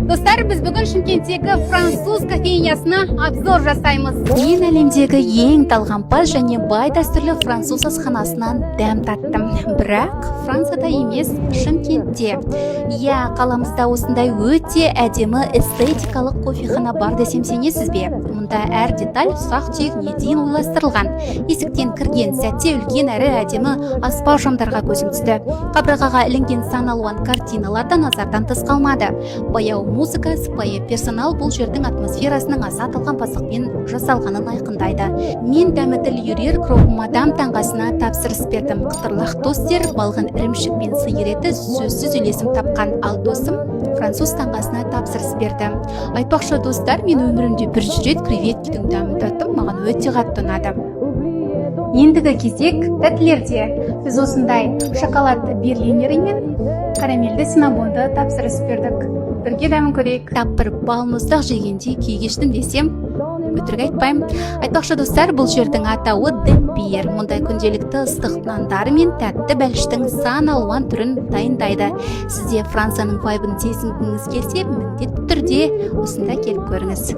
Достар, біз бүгін Шымкенттегі француз кофейнясына обзор жасаймыз. Мен әлемдегі ең талғампаз және бай дәстүрлі француз асханасынан дәм таттым. Бірақ Францияда емес, Шымкентте. Иә, қаламызда осындай өте әдемі эстетикалық кофехана бар десем сенесіз бе? Мұнда әр деталь ұсақ-түйегіне дейін ойластырылған. Есіктен кірген сәтте үлкен әрі әдемі аспау шамдарға көзім түсті. Қабырғаға ілінген сан алуан картиналар да назардан тыс қалмады. Баяу музыка, сыпайы персонал бұл жердің атмосферасының аса талғампаздықпен жасалғанын айқындайды. Мен дәмі юрер кроп мадам таңғасына тапсырыс бердім. Қытырлақ тостер, балғын ірімшік пен сиыр еті сөзсіз үйлесім тапқан. Ал досым француз таңғасына тапсырыс берді. Айтпақшы достар, мен өмірімде бірінші рет креветкенің дәмін таттым, маған өте қатты ұнады. Ендігі кезек тәттілерде. Біз осындай шоколад берлинері мен карамельді синабонды тапсырыс бердік. Бірге дәмін көрейік. Тап бір балмұздақ жегенде күй кештім десем, өтірік айтпаймын. Айтпақшы достар, бұл жердің атауы Де Пьер. Мұндай күнделікті ыстық нандар мен тәтті бәліштің сан алуан түрін дайындайды. Сізде Францияның вайбын сезінгіңіз келсе, міндетті түрде осында келіп көріңіз.